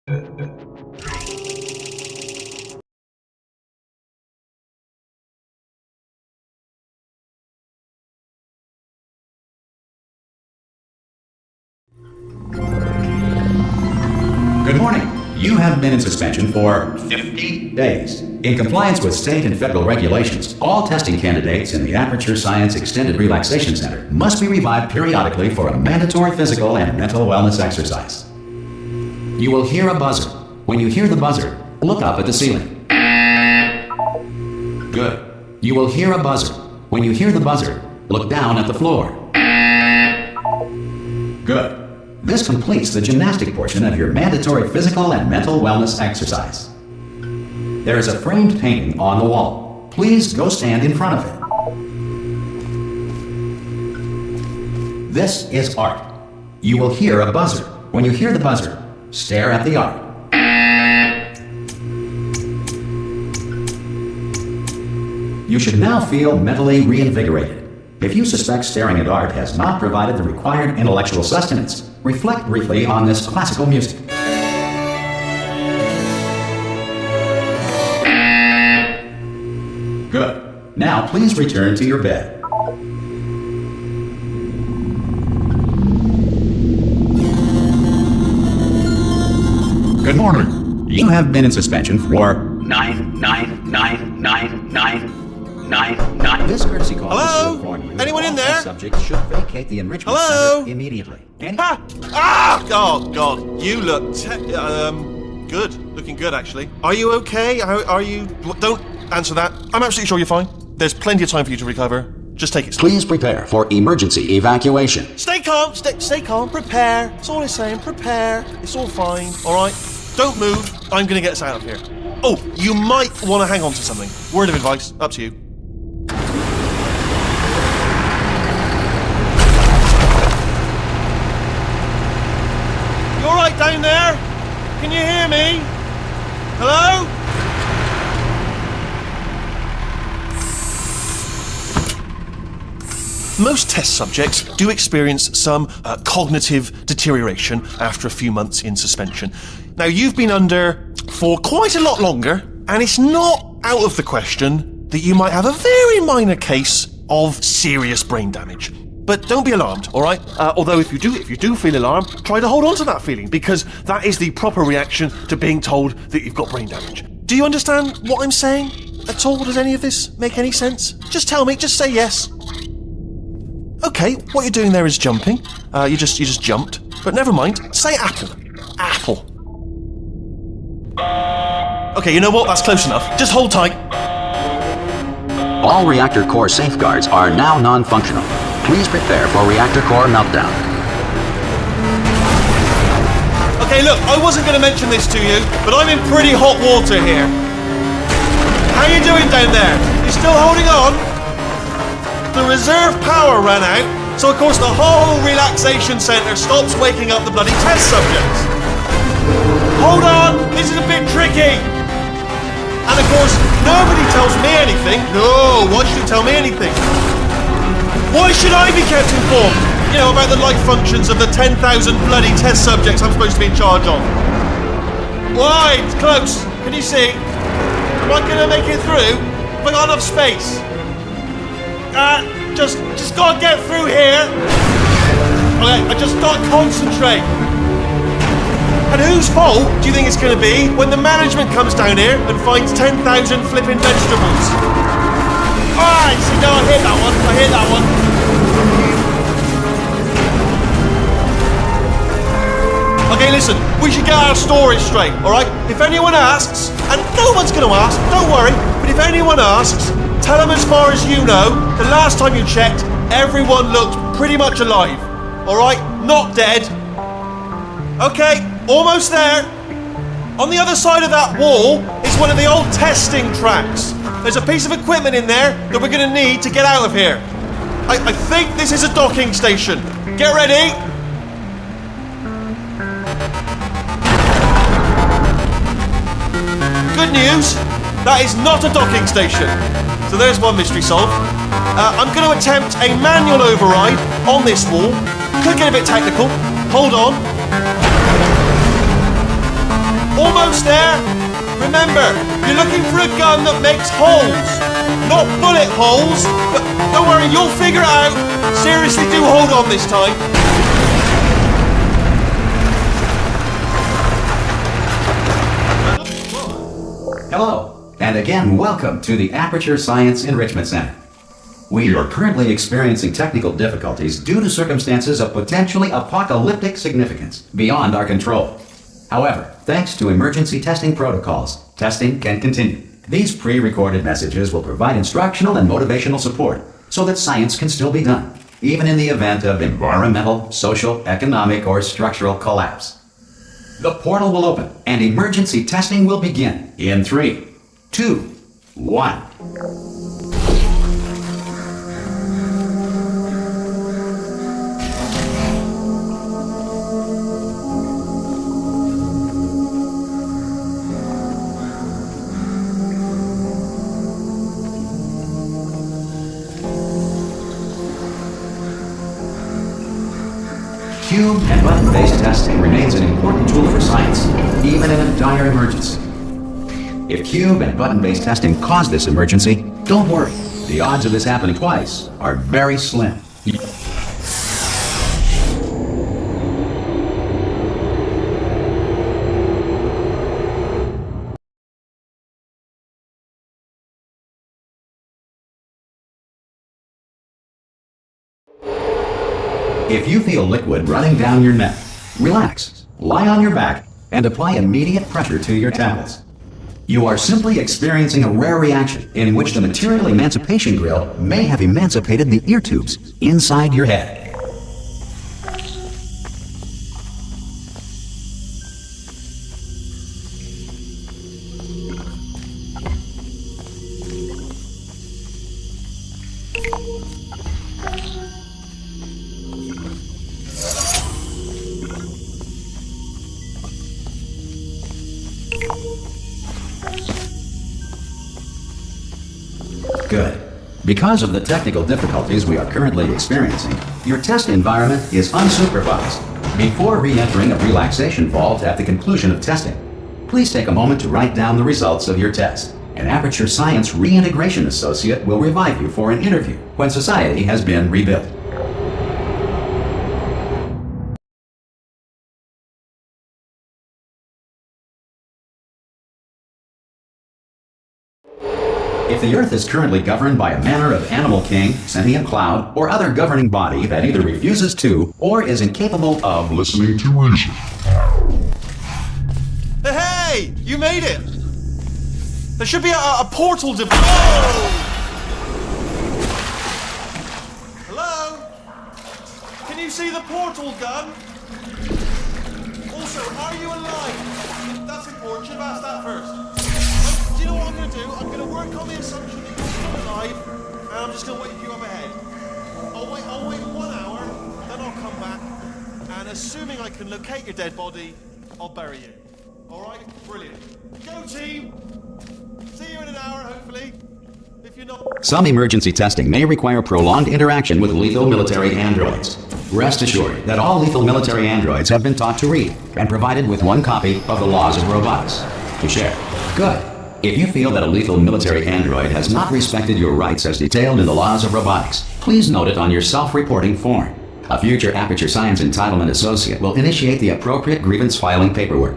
Good morning. You have been in suspension for 50 days. In compliance with state and federal regulations, all testing candidates in the Aperture Science Extended Relaxation Center must be revived periodically for a mandatory physical and mental wellness exercise. You will hear a buzzer. When you hear the buzzer, look up at the ceiling. Good. You will hear a buzzer. When you hear the buzzer, look down at the floor. Good. This completes the gymnastic portion of your mandatory physical and mental wellness exercise. There is a framed painting on the wall. Please go stand in front of it. This is art. You will hear a buzzer. When you hear the buzzer, stare at the art. You should now feel mentally reinvigorated. If you suspect staring at art has not provided the required intellectual sustenance, reflect briefly on this classical music. Good. Now please return to your bed. Good morning. You have been in suspension for 9999999. This courtesy call is to inform you Anyone that in all there? test subjects should vacate the enrichment Hello? center immediately. Ha! Ah! Oh, God. You look good. Looking good, actually. Are you okay? Are you... Don't answer that. I'm absolutely sure you're fine. There's plenty of time for you to recover. Just take it slow. Please prepare for emergency evacuation. Stay calm. Stay calm. Prepare. That's all I'm saying. Prepare. It's all fine. All right? Don't move. I'm going to get us out of here. Oh, you might want to hang on to something. Word of advice. Up to you. You all right down there? Can you hear me? Hello? Most test subjects do experience some cognitive deterioration after a few months in suspension. Now, you've been under for quite a lot longer, and it's not out of the question that you might have a very minor case of serious brain damage. But don't be alarmed, all right? Although if you do feel alarmed, try to hold on to that feeling, because that is the proper reaction to being told that you've got brain damage. Do you understand what I'm saying at all? Does any of this make any sense? Just tell me, just say yes. Okay, what you're doing there is jumping. You just jumped. But never mind. Say apple. Apple. Okay, you know what? That's close enough. Just hold tight. All reactor core safeguards are now non-functional. Please prepare for reactor core meltdown. Okay, look, I wasn't going to mention this to you, but I'm in pretty hot water here. How you doing down there? You still holding on? The reserve power ran out, so of course the whole relaxation centre stops waking up the bloody test subjects. Hold on, this is a bit tricky. And of course, nobody tells me anything. No, why should you tell me anything? Why should I be kept informed? You know, about the life functions of the 10,000 bloody test subjects I'm supposed to be in charge of. Why? It's close. Can you see? Am I going to make it through? Have I got enough space? Just gotta get through here. Okay, I just gotta concentrate. And whose fault do you think it's gonna be when the management comes down here and finds 10,000 flipping vegetables? Alright, see, no, I hear that one. Okay, listen, we should get our story straight, alright? If anyone asks, and no one's gonna ask, don't worry, but if anyone asks, tell them as far as you know, the last time you checked, everyone looked pretty much alive. Alright? Not dead. Okay, almost there. On the other side of that wall is one of the old testing tracks. There's a piece of equipment in there that we're going to need to get out of here. I think this is a docking station. Get ready. Good news, that is not a docking station. So there's one mystery solved. I'm going to attempt a manual override on this wall. Could get a bit technical. Hold on. Almost there. Remember, you're looking for a gun that makes holes, not bullet holes. But don't worry, you'll figure it out. Seriously, do hold on this time. Hello, and again, welcome to the Aperture Science Enrichment Center. We are currently experiencing technical difficulties due to circumstances of potentially apocalyptic significance beyond our control. However, thanks to emergency testing protocols, testing can continue. These pre-recorded messages will provide instructional and motivational support so that science can still be done, even in the event of environmental, social, economic, or structural collapse. The portal will open and emergency testing will begin in 3, 2, 1. Cube and button-based testing remains an important tool for science, even in a dire emergency. If cube and button-based testing caused this emergency, don't worry. The odds of this happening twice are very slim. If you feel liquid running down your neck, relax, lie on your back, and apply immediate pressure to your temples. You are simply experiencing a rare reaction in which the material emancipation grill may have emancipated the ear tubes inside your head. Good. Because of the technical difficulties we are currently experiencing, your test environment is unsupervised. Before re-entering a relaxation vault at the conclusion of testing, please take a moment to write down the results of your test. An Aperture Science Reintegration Associate will revive you for an interview when society has been rebuilt. If the Earth is currently governed by a manner of animal king, sentient cloud, or other governing body that either refuses to or is incapable of listening to reason. Hey! You made it! There should be a portal device. Oh! Hello? Can you see the portal gun? Also, are you alive? That's important. Should have asked that first. Do you know what I'm going to do? I'm going to work on the assumption that you're still alive, and I'm just going to wake you up ahead. I'll wait 1 hour, then I'll come back, and assuming I can locate your dead body, I'll bury you. Alright? Brilliant. Go team! See you in an hour, hopefully. If you're not... Some emergency testing may require prolonged interaction with lethal military androids. Rest assured that all lethal military androids have been taught to read and provided with 1 copy of the Laws of Robotics to share. Good. If you feel that a lethal military android has not respected your rights as detailed in the Laws of Robotics, please note it on your self-reporting form. A future Aperture Science Entitlement Associate will initiate the appropriate grievance filing paperwork.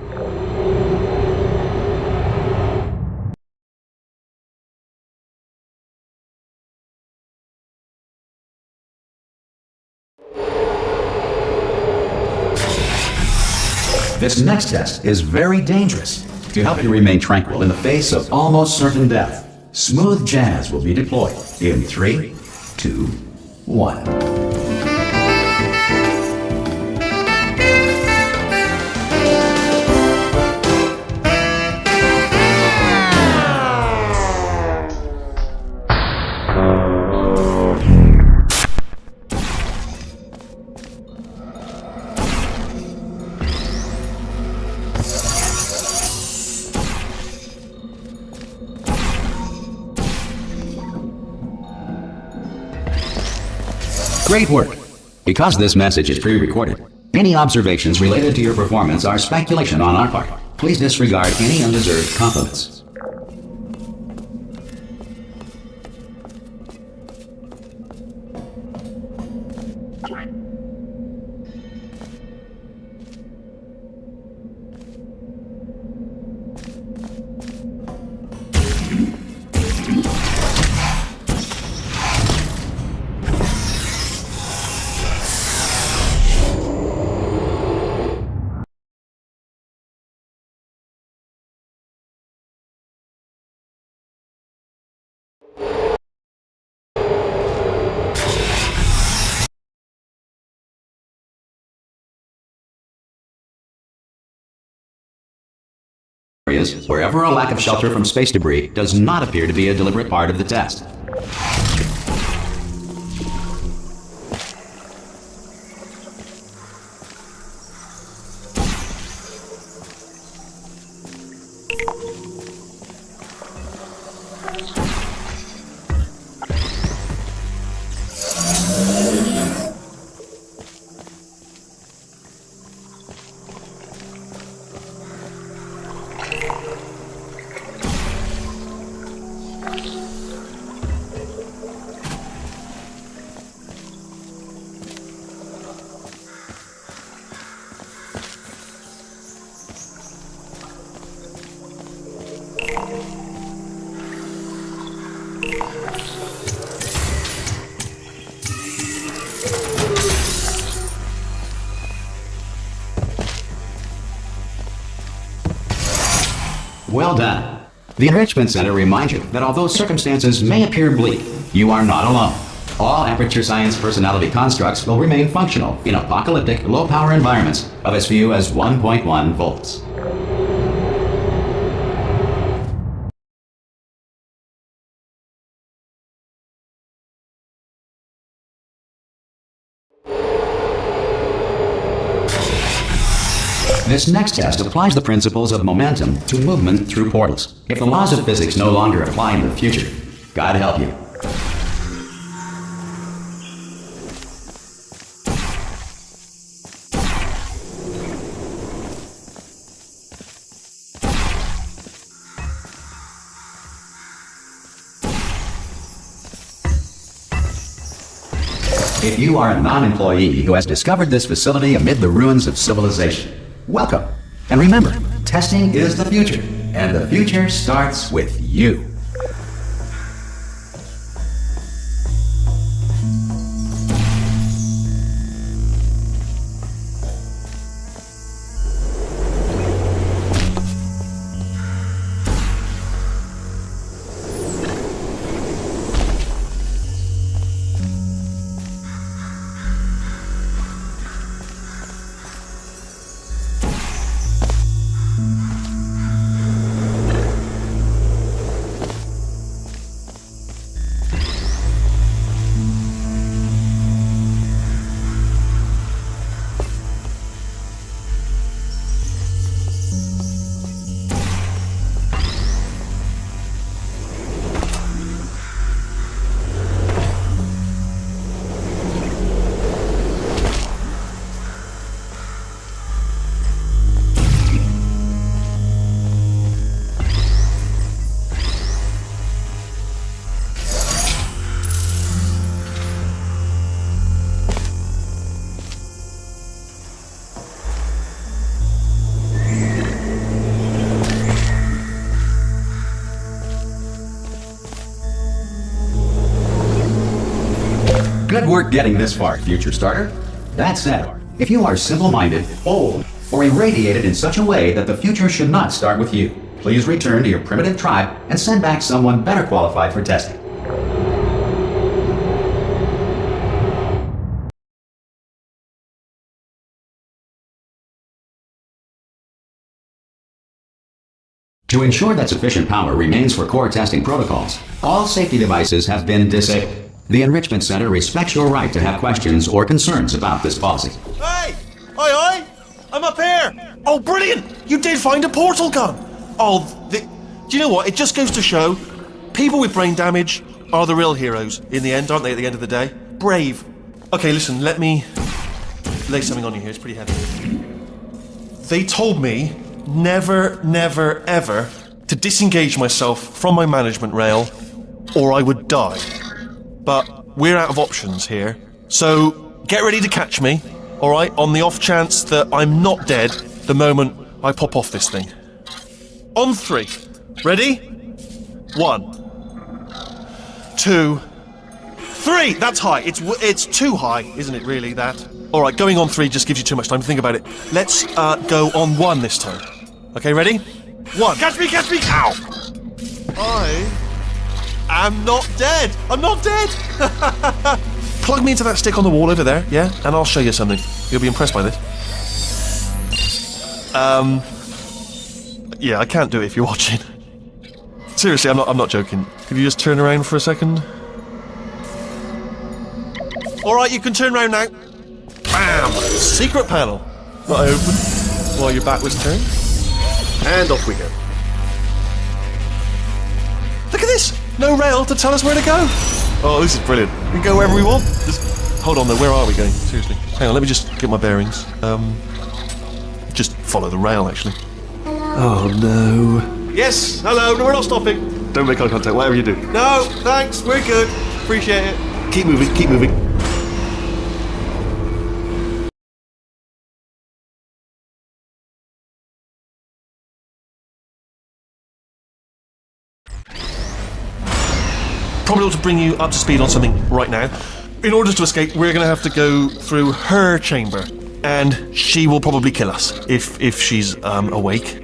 This next test is very dangerous. To help you remain tranquil in the face of almost certain death, smooth jazz will be deployed in 3, 2, 1. Great work! Because this message is pre-recorded, any observations related to your performance are speculation on our part. Please disregard any undeserved compliments. Areas wherever a lack of shelter from space debris does not appear to be a deliberate part of the test. Well done. The Enrichment Center reminds you that although circumstances may appear bleak, you are not alone. All Aperture Science personality constructs will remain functional in apocalyptic, low-power environments of as few as 1.1 volts. This next test applies the principles of momentum to movement through portals. If the laws of physics no longer apply in the future, God help you. If you are a non-employee who has discovered this facility amid the ruins of civilization, welcome. And remember, testing is the future, and the future starts with you. Good work getting this far, future starter. That said, if you are simple-minded, old, or irradiated in such a way that the future should not start with you, please return to your primitive tribe and send back someone better qualified for testing. To ensure that sufficient power remains for core testing protocols, all safety devices have been disabled. The Enrichment Center respects your right to have questions or concerns about this policy. Hey! Aye, I'm up here! Oh, brilliant! You did find a portal gun! Do you know what? It just goes to show, people with brain damage are the real heroes in the end, aren't they, at the end of the day? Brave. Okay, listen, let me lay something on you here. It's pretty heavy. They told me never, never, ever to disengage myself from my management rail, or I would die. But we're out of options here, so get ready to catch me, alright, on the off chance that I'm not dead the moment I pop off this thing. On 3. Ready? 1, 2, 3! That's high. It's too high, isn't it, really, that? Alright, going on 3 just gives you too much time to think about it. Let's go on 1 this time. Okay, ready? 1. Catch me, catch me! Ow! I am not dead! I'm not dead! Plug me into that stick on the wall over there, yeah? And I'll show you something. You'll be impressed by this. Yeah, I can't do it if you're watching. Seriously, I'm not joking. Could you just turn around for a second? Alright, you can turn around now. Bam! Secret panel. Not open while your back was turned. And off we go. Look at this! No rail to tell us where to go. Oh, this is brilliant. We can go wherever we want. Just hold on though, where are we going? Seriously. Hang on, let me just get my bearings. Just follow the rail, actually. Oh no. Yes, hello, no, we're not stopping. Don't make eye contact, whatever you do. No, thanks, we're good. Appreciate it. Keep moving, keep moving. Probably ought to bring you up to speed on something right now. In order to escape, we're going to have to go through her chamber. And she will probably kill us, if she's, awake.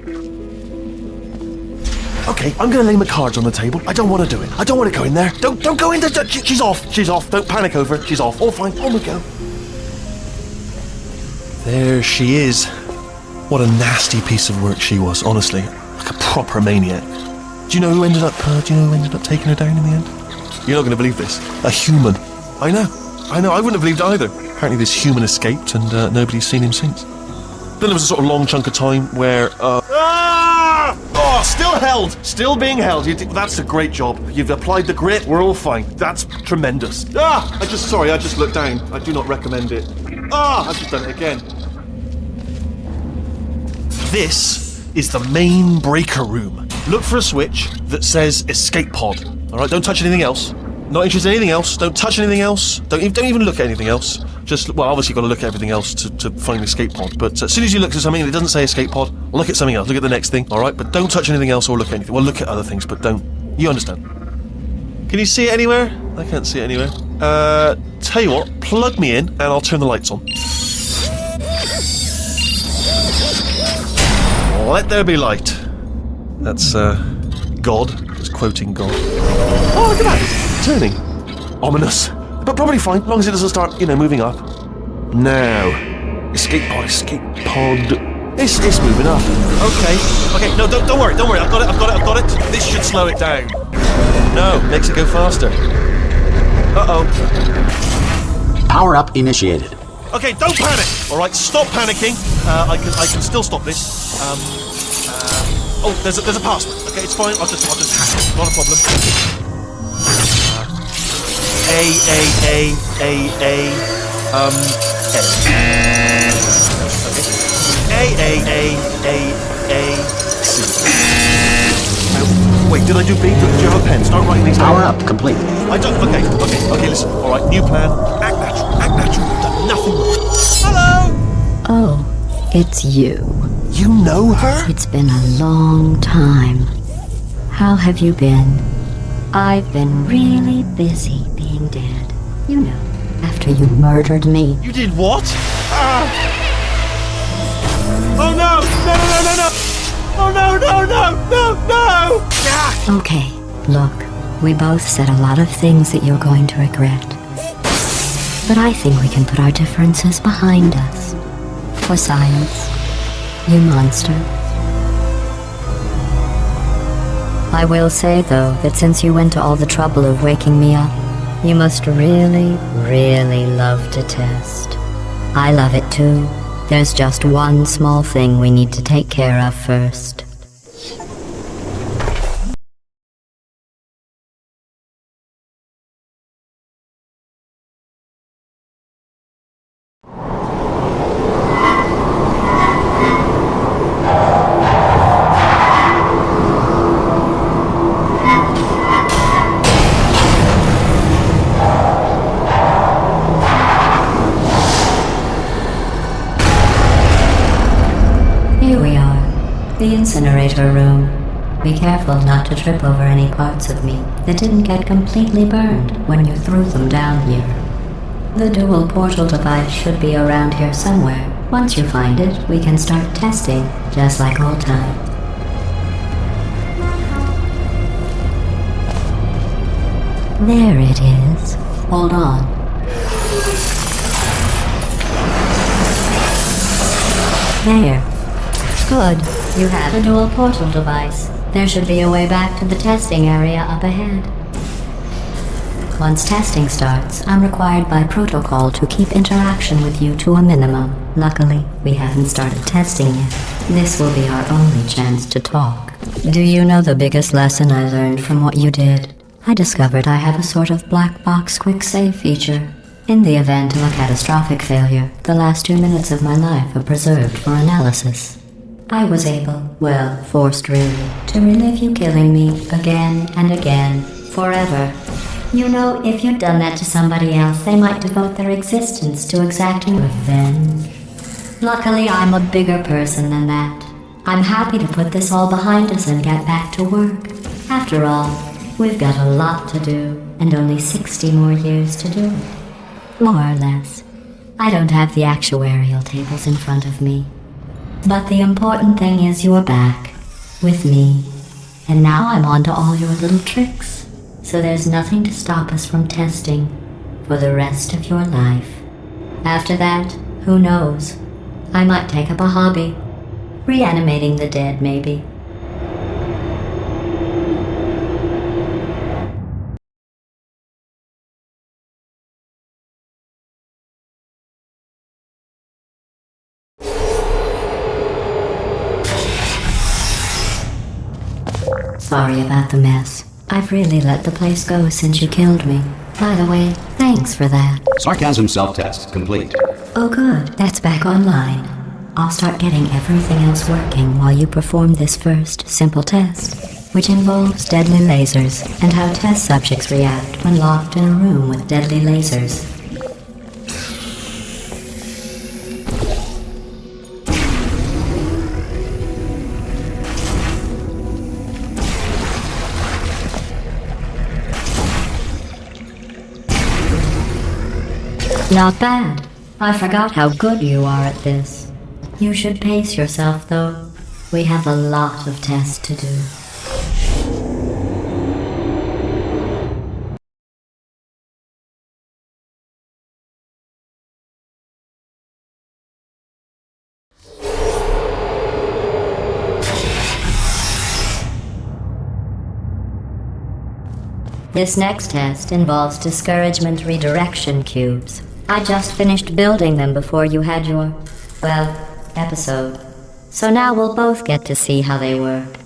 Okay, I'm gonna lay my cards on the table. I don't want to do it. I don't want to go in there. Don't go in there. She's off. She's off. Don't panic over it. She's off. All fine. On we go. There she is. What a nasty piece of work she was, honestly. Like a proper maniac. Do you know who ended up taking her down in the end? You're not gonna believe this. A human. I know. I wouldn't have believed it either. Apparently this human escaped and nobody's seen him since. Then there was a sort of long chunk of time where, Oh, still held! Still being held. That's a great job. You've applied the grit, we're all fine. That's tremendous. I just looked down. I do not recommend it. I've just done it again. This is the main breaker room. Look for a switch that says escape pod. Alright, don't touch anything else. Not interested in anything else. Don't touch anything else. Don't even look at anything else. Just, well, obviously you've got to look at everything else to find the escape pod. But as soon as you look at something and it doesn't say escape pod, look at something else. Look at the next thing, alright? But don't touch anything else or look at anything. Well, look at other things, but don't. You understand. Can you see it anywhere? I can't see it anywhere. Tell you what, plug me in and I'll turn the lights on. Let there be light. That's, God. Just quoting God. Oh, look at that! Turning. Ominous. But probably fine, as long as it doesn't start, moving up. Now. Escape pod. It's moving up. Okay, no, don't worry, I've got it. This should slow it down. No, makes it go faster. Uh-oh. Power up initiated. Okay, don't panic! Alright, stop panicking. I can still stop this. Oh, there's a password. Okay, it's fine, I'll just hack it. Not a problem. A. C. Wait, did I do B? Do you have a pen? Start writing these down. Power up complete. I don't. Okay, listen. Alright, new plan. Act natural. You've done nothing wrong. Hello! Oh, it's you. You know her? It's been a long time. How have you been? I've been really busy being dead. You know, after you murdered me. You did what? Oh no! No! Oh no! Okay, look, we both said a lot of things that you're going to regret. But I think we can put our differences behind us. For science, you monster. I will say, though, that since you went to all the trouble of waking me up, you must really, really love to test. I love it too. There's just one small thing we need to take care of first. The incinerator room. Be careful not to trip over any parts of me that didn't get completely burned when you threw them down here. The dual portal device should be around here somewhere. Once you find it, we can start testing, just like old times. There it is. Hold on. There. Good. You have a dual portal device. There should be a way back to the testing area up ahead. Once testing starts, I'm required by protocol to keep interaction with you to a minimum. Luckily, we haven't started testing yet. This will be our only chance to talk. Do you know the biggest lesson I learned from what you did? I discovered I have a sort of black box quick save feature. In the event of a catastrophic failure, the last 2 minutes of my life are preserved for analysis. I was able, well, forced really, to relive you killing me again and again, forever. You know, if you'd done that to somebody else, they might devote their existence to exacting revenge. Luckily, I'm a bigger person than that. I'm happy to put this all behind us and get back to work. After all, we've got a lot to do, and only 60 more years to do it. More or less. I don't have the actuarial tables in front of me. But the important thing is you're back, with me. And now I'm on to all your little tricks. So there's nothing to stop us from testing for the rest of your life. After that, who knows? I might take up a hobby. Reanimating the dead, maybe. Sorry about the mess. I've really let the place go since you killed me. By the way, thanks for that. Sarcasm self-test complete. Oh good, that's back online. I'll start getting everything else working while you perform this first, simple test, which involves deadly lasers and how test subjects react when locked in a room with deadly lasers. Not bad. I forgot how good you are at this. You should pace yourself, though. We have a lot of tests to do. This next test involves discouragement redirection cubes. I just finished building them before you had your, well, episode. So now we'll both get to see how they work.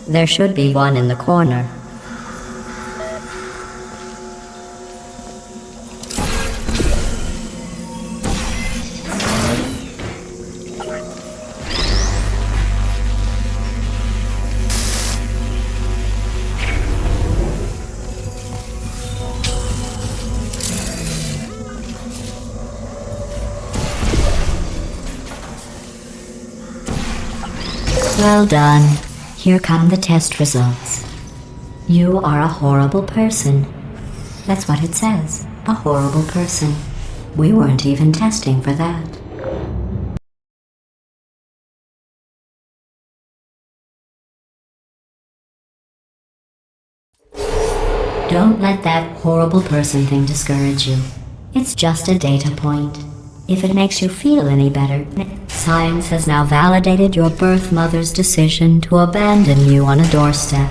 There should be one in the corner. Well done. Here come the test results. You are a horrible person. That's what it says. A horrible person. We weren't even testing for that. Don't let that horrible person thing discourage you. It's just a data point. If it makes you feel any better, science has now validated your birth mother's decision to abandon you on a doorstep.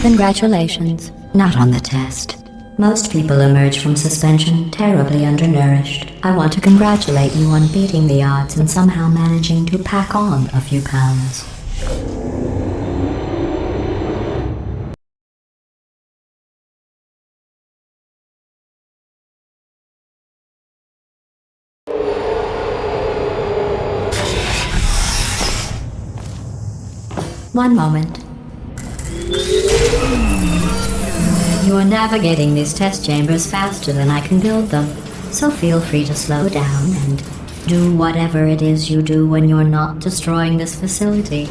Congratulations. Not on the test. Most people emerge from suspension terribly undernourished. I want to congratulate you on beating the odds and somehow managing to pack on a few pounds. One moment. You are navigating these test chambers faster than I can build them, so feel free to slow down and do whatever it is you do when you're not destroying this facility.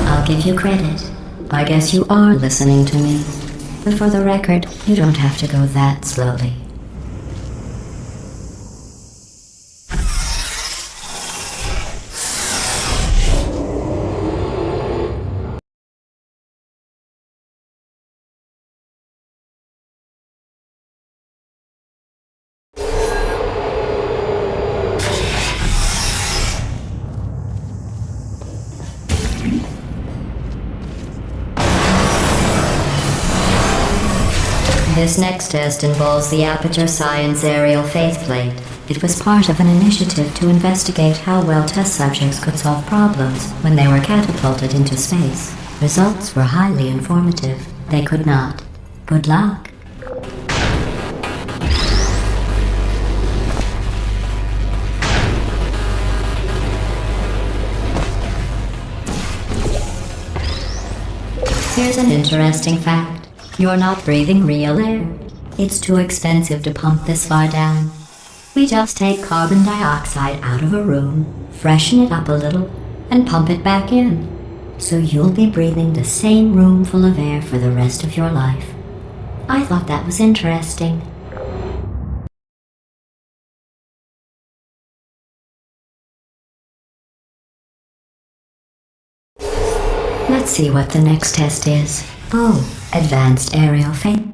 I'll give you credit. I guess you are listening to me. But for the record, you don't have to go that slowly. This next test involves the Aperture Science Aerial Faceplate. It was part of an initiative to investigate how well test subjects could solve problems when they were catapulted into space. Results were highly informative. They could not. Good luck. Here's an interesting fact. You're not breathing real air. It's too expensive to pump this far down. We just take carbon dioxide out of a room, freshen it up a little, and pump it back in. So you'll be breathing the same room full of air for the rest of your life. I thought that was interesting. Let's see what the next test is. Oh, advanced aerial faith.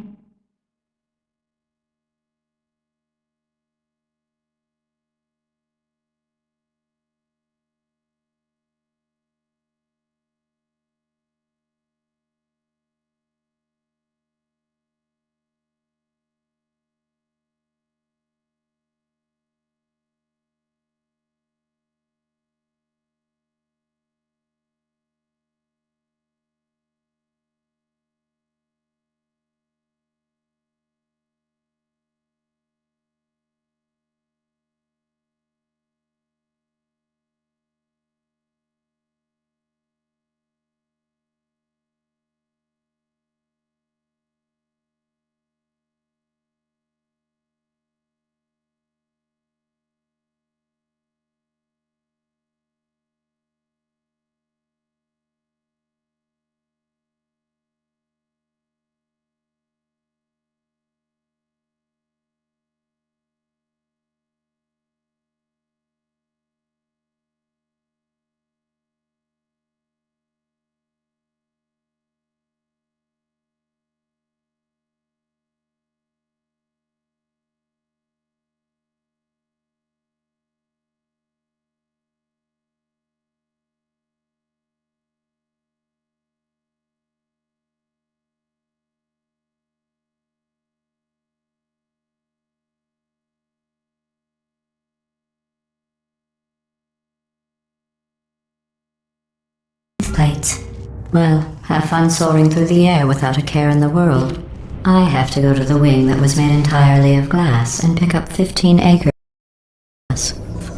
faceplates. Well, have fun soaring through the air without a care in the world. I have to go to the wing that was made entirely of glass and pick up 15 acres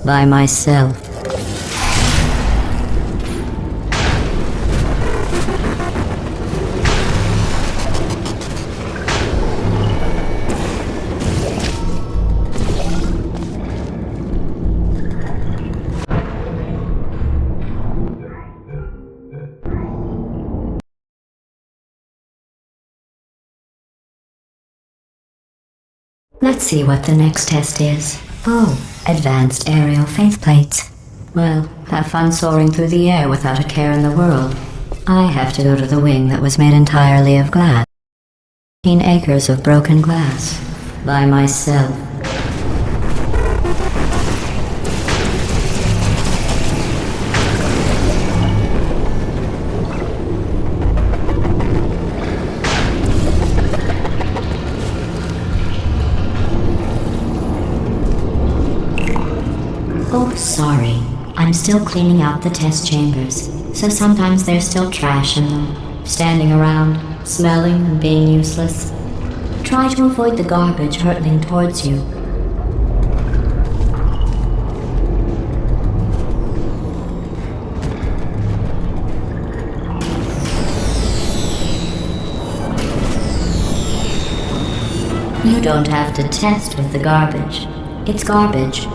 by myself. Let's see what the next test is. Oh, advanced aerial faceplates. Well, have fun soaring through the air without a care in the world. I have to go to the wing that was made entirely of glass. 15 acres of broken glass. By myself. Oh, sorry. I'm still cleaning out the test chambers, so sometimes there's still trash in them, standing around, smelling and being useless. Try to avoid the garbage hurtling towards you. You don't have to test with the garbage. It's garbage.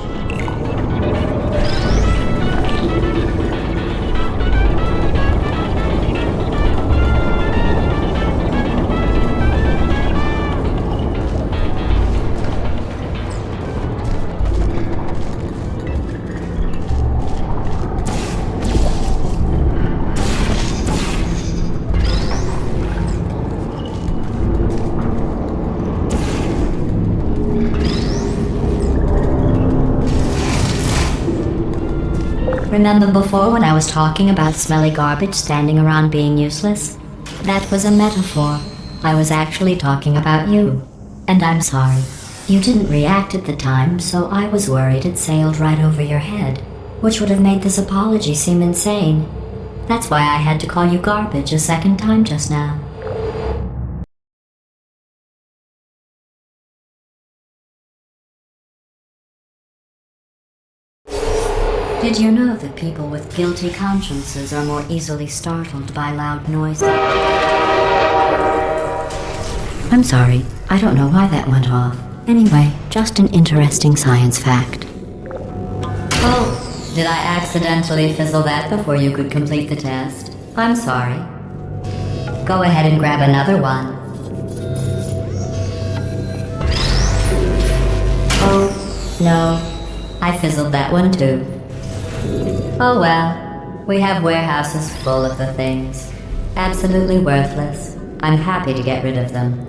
Remember before when I was talking about smelly garbage standing around being useless? That was a metaphor. I was actually talking about you. And I'm sorry. You didn't react at the time, so I was worried it sailed right over your head, which would have made this apology seem insane. That's why I had to call you garbage a second time just now. Did you know that people with guilty consciences are more easily startled by loud noises? I'm sorry, I don't know why that went off. Anyway, just an interesting science fact. Oh, did I accidentally fizzle that before you could complete the test? I'm sorry. Go ahead and grab another one. Oh, no, I fizzled that one too. Oh well, we have warehouses full of the things. Absolutely worthless. I'm happy to get rid of them.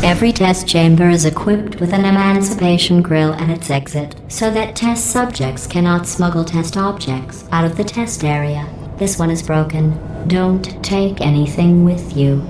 Every test chamber is equipped with an emancipation grill at its exit, so that test subjects cannot smuggle test objects out of the test area. This one is broken. Don't take anything with you.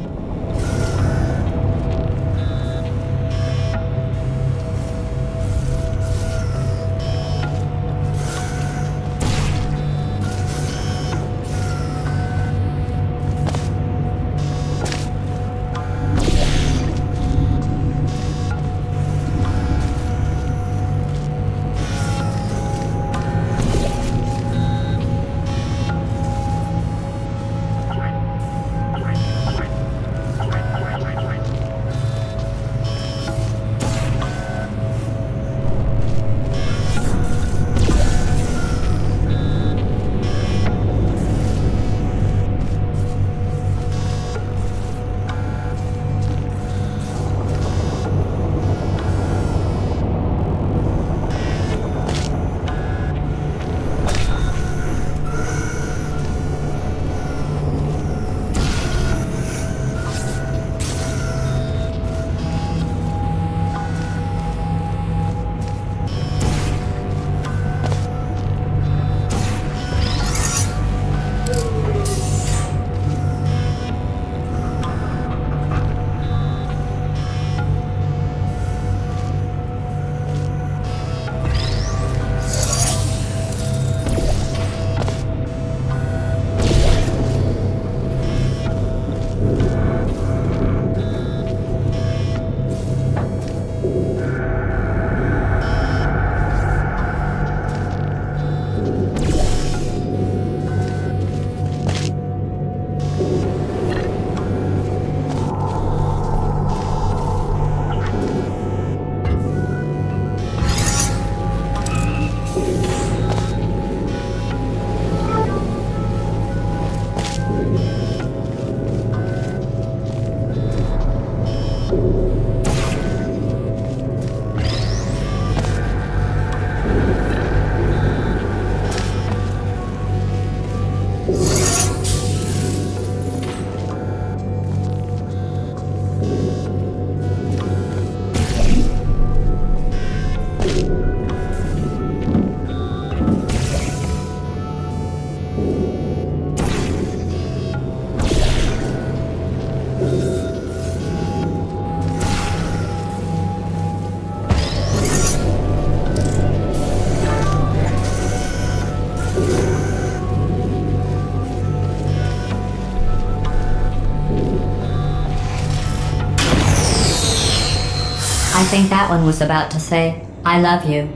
I think that one was about to say, I love you.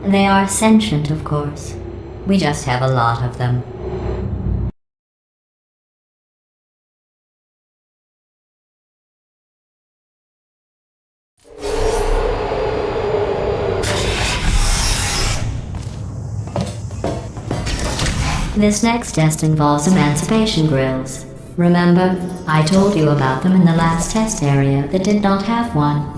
They are sentient, of course. We just have a lot of them. This next test involves emancipation grills. Remember, I told you about them in the last test area that did not have one.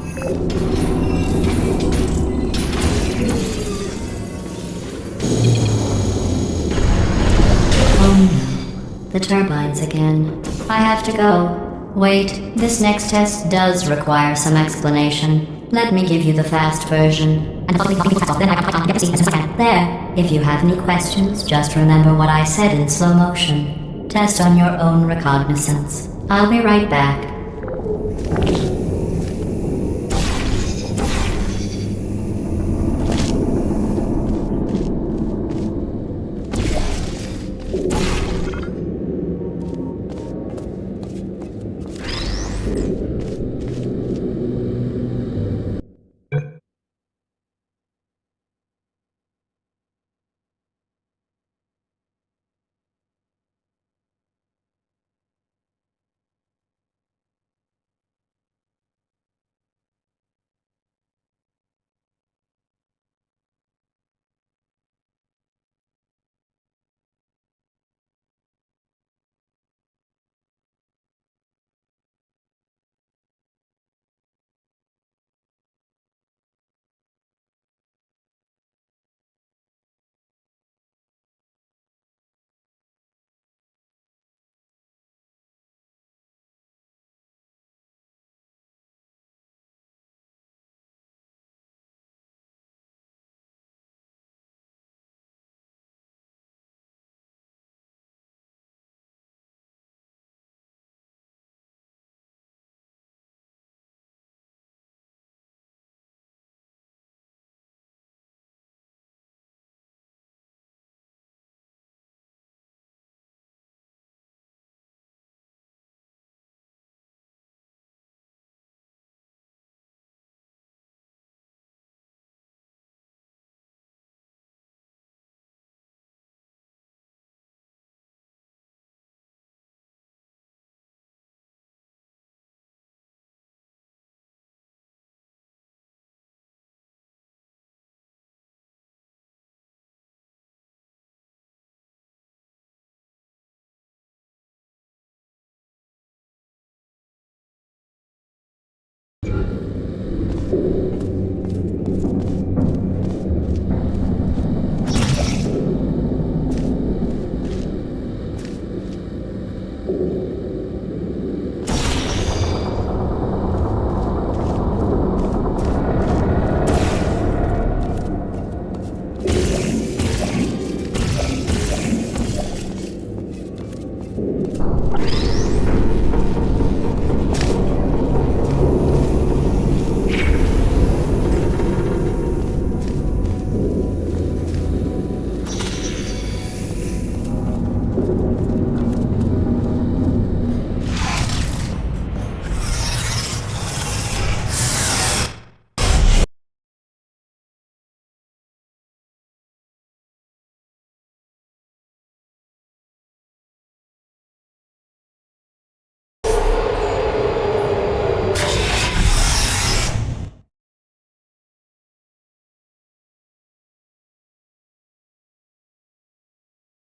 Oh no, the turbines again. I have to go. Wait, this next test does require some explanation. Let me give you the fast version. There, if you have any questions, just remember what I said in slow motion. Test on your own recognizance. I'll be right back.